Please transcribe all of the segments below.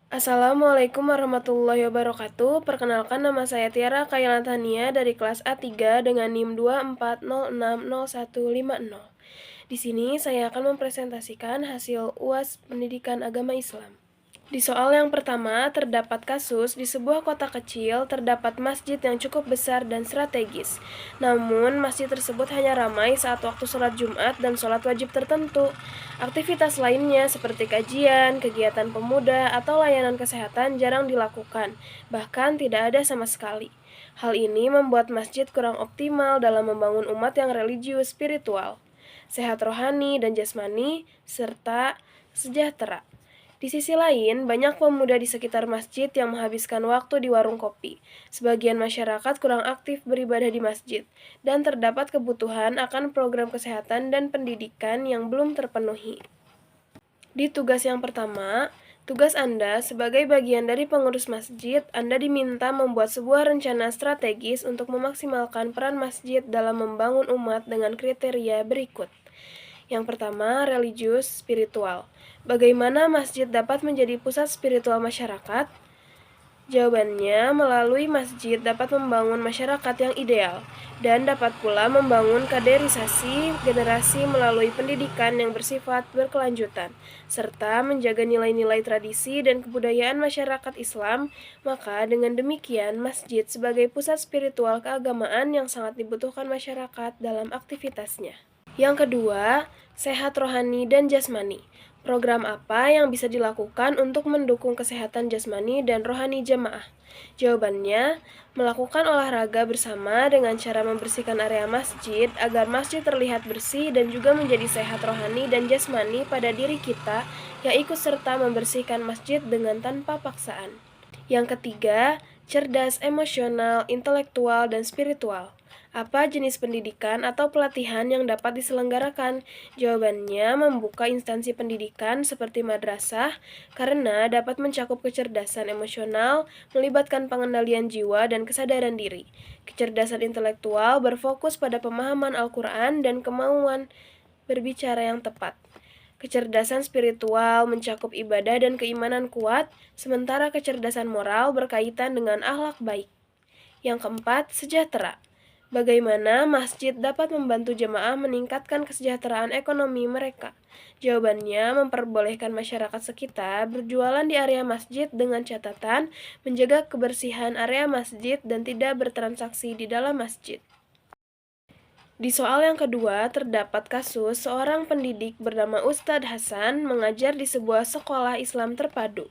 Assalamualaikum warahmatullahi wabarakatuh. Perkenalkan, nama saya Tiara Kailatania dari kelas A3 dengan NIM 240600150. Di sini saya akan mempresentasikan hasil UAS Pendidikan Agama Islam. Di soal yang pertama, terdapat kasus di sebuah kota kecil terdapat masjid yang cukup besar dan strategis. Namun, masjid tersebut hanya ramai saat waktu sholat Jumat dan sholat wajib tertentu. Aktivitas lainnya seperti kajian, kegiatan pemuda, atau layanan kesehatan jarang dilakukan, bahkan tidak ada sama sekali. Hal ini membuat masjid kurang optimal dalam membangun umat yang religius spiritual, sehat rohani dan jasmani, serta sejahtera. Di sisi lain, banyak pemuda di sekitar masjid yang menghabiskan waktu di warung kopi. Sebagian masyarakat kurang aktif beribadah di masjid, dan terdapat kebutuhan akan program kesehatan dan pendidikan yang belum terpenuhi. Di tugas yang pertama, tugas Anda sebagai bagian dari pengurus masjid, Anda diminta membuat sebuah rencana strategis untuk memaksimalkan peran masjid dalam membangun umat dengan kriteria berikut. Yang pertama, religius spiritual. Bagaimana masjid dapat menjadi pusat spiritual masyarakat? Jawabannya, melalui masjid dapat membangun masyarakat yang ideal dan dapat pula membangun kaderisasi generasi melalui pendidikan yang bersifat berkelanjutan, serta menjaga nilai-nilai tradisi dan kebudayaan masyarakat Islam. Maka dengan demikian, masjid sebagai pusat spiritual keagamaan yang sangat dibutuhkan masyarakat dalam aktivitasnya. Yang kedua, sehat rohani dan jasmani. Program apa yang bisa dilakukan untuk mendukung kesehatan jasmani dan rohani jemaah? Jawabannya, melakukan olahraga bersama dengan cara membersihkan area masjid agar masjid terlihat bersih dan juga menjadi sehat rohani dan jasmani pada diri kita yang ikut serta membersihkan masjid dengan tanpa paksaan. Yang ketiga, cerdas emosional, intelektual, dan spiritual. Apa jenis pendidikan atau pelatihan yang dapat diselenggarakan? Jawabannya, membuka instansi pendidikan seperti madrasah karena dapat mencakup kecerdasan emosional, melibatkan pengendalian jiwa dan kesadaran diri. Kecerdasan intelektual berfokus pada pemahaman Al-Quran dan kemauan berbicara yang tepat. Kecerdasan spiritual mencakup ibadah dan keimanan kuat, sementara kecerdasan moral berkaitan dengan akhlak baik. Yang keempat, sejahtera. Bagaimana masjid dapat membantu jemaah meningkatkan kesejahteraan ekonomi mereka? Jawabannya, memperbolehkan masyarakat sekitar berjualan di area masjid dengan catatan menjaga kebersihan area masjid dan tidak bertransaksi di dalam masjid. Di soal yang kedua, terdapat kasus seorang pendidik bernama Ustadz Hasan mengajar di sebuah sekolah Islam terpadu.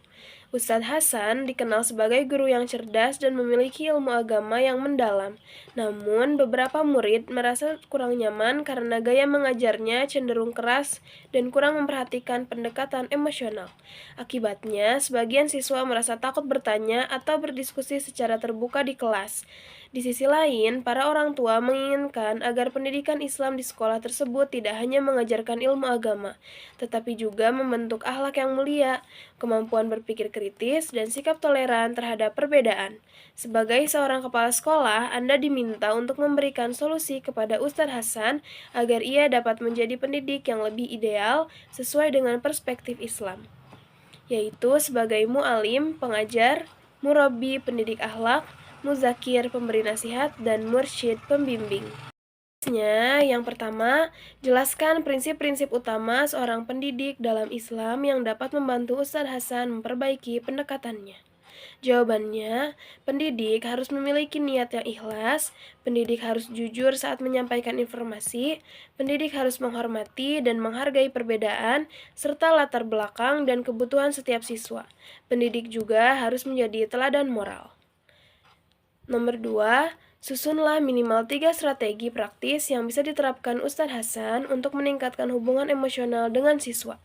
Ustadz Hasan dikenal sebagai guru yang cerdas dan memiliki ilmu agama yang mendalam. Namun, beberapa murid merasa kurang nyaman karena gaya mengajarnya cenderung keras dan kurang memperhatikan pendekatan emosional. Akibatnya, sebagian siswa merasa takut bertanya atau berdiskusi secara terbuka di kelas. Di sisi lain, para orang tua menginginkan agar pendidikan Islam di sekolah tersebut tidak hanya mengajarkan ilmu agama, tetapi juga membentuk akhlak yang mulia, kemampuan berpikir kritis, dan sikap toleran terhadap perbedaan. Sebagai seorang kepala sekolah, Anda diminta untuk memberikan solusi kepada Ustadz Hasan agar ia dapat menjadi pendidik yang lebih ideal sesuai dengan perspektif Islam, yaitu sebagai mu'alim, pengajar, murabbi, pendidik akhlak, muzakir, pemberi nasihat, dan mursyid, pembimbing. Yang pertama, jelaskan prinsip-prinsip utama seorang pendidik dalam Islam yang dapat membantu Ustadz Hasan memperbaiki pendekatannya. Jawabannya, pendidik harus memiliki niat yang ikhlas, pendidik harus jujur saat menyampaikan informasi, pendidik harus menghormati dan menghargai perbedaan, serta latar belakang dan kebutuhan setiap siswa. Pendidik juga harus menjadi teladan moral. Nomor 2, susunlah minimal 3 strategi praktis yang bisa diterapkan Ustadz Hasan untuk meningkatkan hubungan emosional dengan siswa.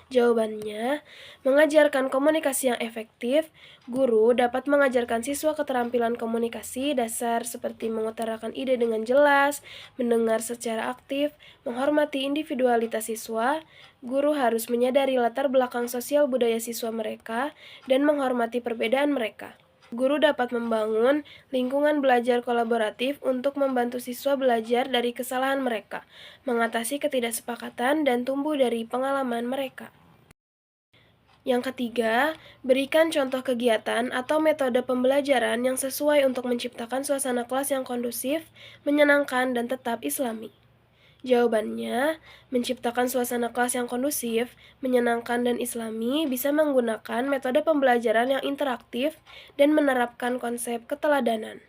Jawabannya, mengajarkan komunikasi yang efektif. Guru dapat mengajarkan siswa keterampilan komunikasi dasar seperti mengutarakan ide dengan jelas, mendengar secara aktif, menghormati individualitas siswa. Guru harus menyadari latar belakang sosial budaya siswa mereka dan menghormati perbedaan mereka. Guru dapat membangun lingkungan belajar kolaboratif untuk membantu siswa belajar dari kesalahan mereka, mengatasi ketidaksepakatan, dan tumbuh dari pengalaman mereka. Yang ketiga, berikan contoh kegiatan atau metode pembelajaran yang sesuai untuk menciptakan suasana kelas yang kondusif, menyenangkan, dan tetap islami. Jawabannya, menciptakan suasana kelas yang kondusif, menyenangkan, dan islami bisa menggunakan metode pembelajaran yang interaktif dan menerapkan konsep keteladanan.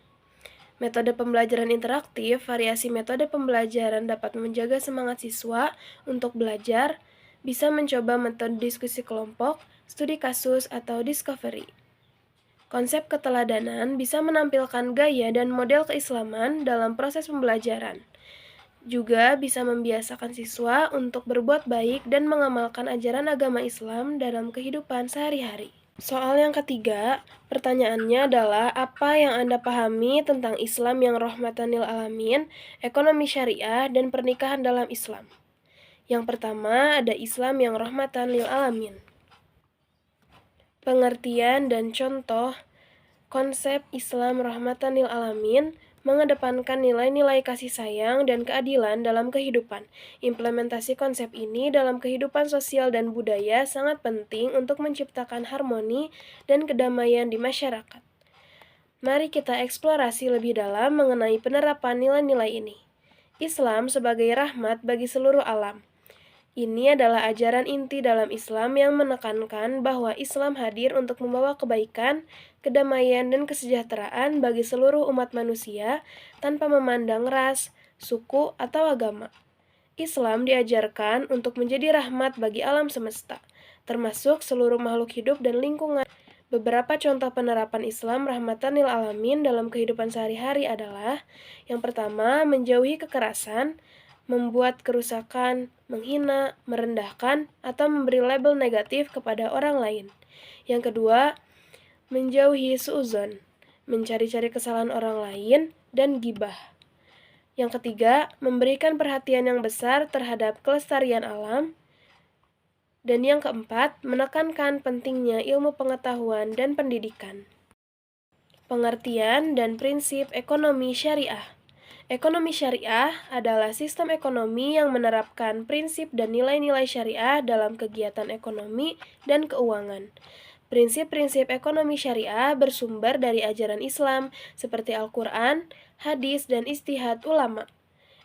Metode pembelajaran interaktif, variasi metode pembelajaran dapat menjaga semangat siswa untuk belajar, bisa mencoba metode diskusi kelompok, studi kasus, atau discovery. Konsep keteladanan bisa menampilkan gaya dan model keislaman dalam proses pembelajaran. Juga bisa membiasakan siswa untuk berbuat baik dan mengamalkan ajaran agama Islam dalam kehidupan sehari-hari. Soal yang ketiga, pertanyaannya adalah apa yang Anda pahami tentang Islam yang rahmatan lil alamin, ekonomi syariah, dan pernikahan dalam Islam? Yang pertama ada Islam yang rahmatan lil alamin. Pengertian dan contoh konsep Islam rahmatan lil alamin mengedepankan nilai-nilai kasih sayang dan keadilan dalam kehidupan. Implementasi konsep ini dalam kehidupan sosial dan budaya sangat penting untuk menciptakan harmoni dan kedamaian di masyarakat. Mari kita eksplorasi lebih dalam mengenai penerapan nilai-nilai ini. Islam sebagai rahmat bagi seluruh alam. Ini adalah ajaran inti dalam Islam yang menekankan bahwa Islam hadir untuk membawa kebaikan, kedamaian, dan kesejahteraan bagi seluruh umat manusia tanpa memandang ras, suku, atau agama. Islam diajarkan untuk menjadi rahmat bagi alam semesta, termasuk seluruh makhluk hidup dan lingkungan. Beberapa contoh penerapan Islam rahmatan lil alamin dalam kehidupan sehari-hari adalah: yang pertama, menjauhi kekerasan, membuat kerusakan, menghina, merendahkan, atau memberi label negatif kepada orang lain. Yang kedua, menjauhi suudzon, mencari-cari kesalahan orang lain, dan gibah. Yang ketiga, memberikan perhatian yang besar terhadap kelestarian alam. Dan yang keempat, menekankan pentingnya ilmu pengetahuan dan pendidikan. Pengertian dan prinsip ekonomi syariah. Ekonomi syariah adalah sistem ekonomi yang menerapkan prinsip dan nilai-nilai syariah dalam kegiatan ekonomi dan keuangan. Prinsip-prinsip ekonomi syariah bersumber dari ajaran Islam seperti Al-Quran, hadis, dan ijtihad ulama.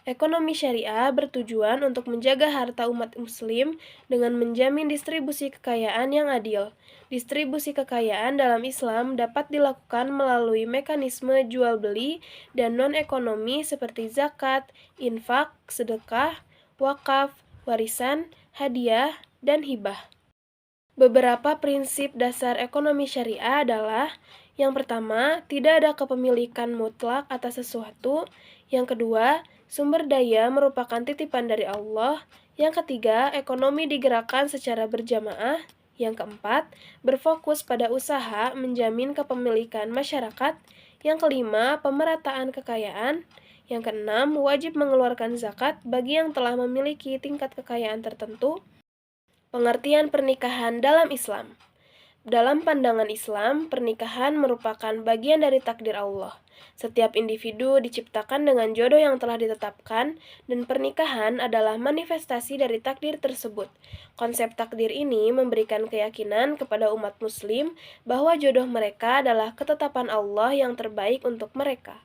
Ekonomi syariah bertujuan untuk menjaga harta umat muslim dengan menjamin distribusi kekayaan yang adil. Distribusi kekayaan dalam Islam dapat dilakukan melalui mekanisme jual-beli dan non-ekonomi seperti zakat, infak, sedekah, wakaf, warisan, hadiah, dan hibah. Beberapa prinsip dasar ekonomi syariah adalah: yang pertama, tidak ada kepemilikan mutlak atas sesuatu. Yang kedua, sumber daya merupakan titipan dari Allah. Yang ketiga, ekonomi digerakkan secara berjamaah. Yang keempat, berfokus pada usaha menjamin kepemilikan masyarakat. Yang kelima, pemerataan kekayaan. Yang keenam, wajib mengeluarkan zakat bagi yang telah memiliki tingkat kekayaan tertentu. Pengertian pernikahan dalam Islam. Dalam pandangan Islam, pernikahan merupakan bagian dari takdir Allah. Setiap individu diciptakan dengan jodoh yang telah ditetapkan, dan pernikahan adalah manifestasi dari takdir tersebut. Konsep takdir ini memberikan keyakinan kepada umat muslim bahwa jodoh mereka adalah ketetapan Allah yang terbaik untuk mereka.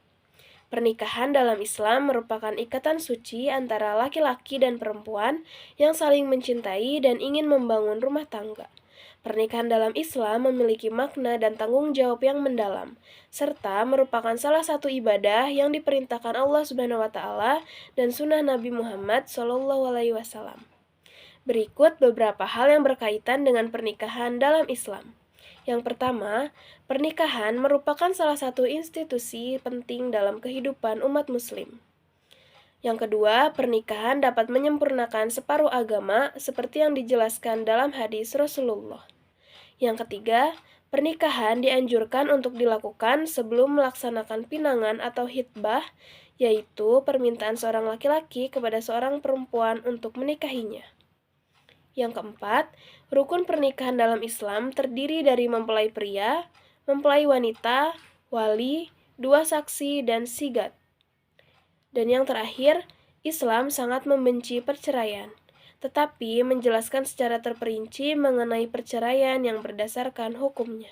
Pernikahan dalam Islam merupakan ikatan suci antara laki-laki dan perempuan yang saling mencintai dan ingin membangun rumah tangga. Pernikahan dalam Islam memiliki makna dan tanggung jawab yang mendalam, serta merupakan salah satu ibadah yang diperintahkan Allah Subhanahu wa Ta'ala dan Sunnah Nabi Muhammad SAW. Berikut beberapa hal yang berkaitan dengan pernikahan dalam Islam. Yang pertama, pernikahan merupakan salah satu institusi penting dalam kehidupan umat Muslim. Yang kedua, pernikahan dapat menyempurnakan separuh agama seperti yang dijelaskan dalam hadis Rasulullah. Yang ketiga, pernikahan dianjurkan untuk dilakukan sebelum melaksanakan pinangan atau hitbah, yaitu permintaan seorang laki-laki kepada seorang perempuan untuk menikahinya. Yang keempat, rukun pernikahan dalam Islam terdiri dari mempelai pria, mempelai wanita, wali, dua saksi, dan sigat. Dan yang terakhir, Islam sangat membenci perceraian. tetapi menjelaskan secara terperinci mengenai perceraian yang berdasarkan hukumnya.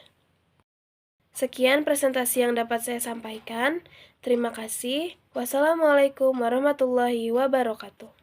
Sekian presentasi yang dapat saya sampaikan. Terima kasih. Wassalamualaikum warahmatullahi wabarakatuh.